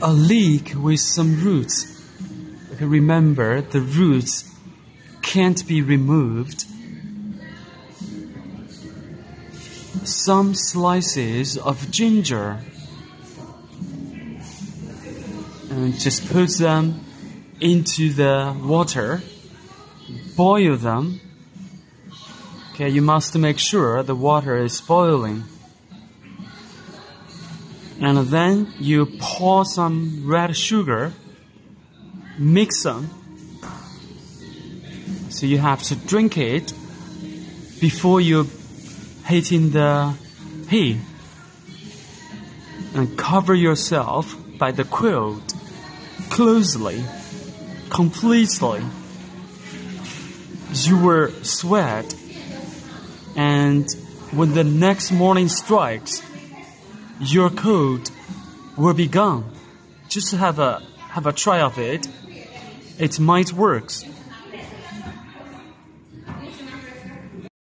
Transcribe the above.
a leek with some roots. Okay, remember, the roots can't be removed. Some slices of ginger. And just put them into the water. Boil them. Okay, you must make sure the water is boiling. And then you pour some red sugar, mix them. So you have to drink it before you heat in the heat. And cover yourself by the quilt closely, completely. You will sweat, and when the next morning strikes, your cold will be gone. Just have a try of it. It might work.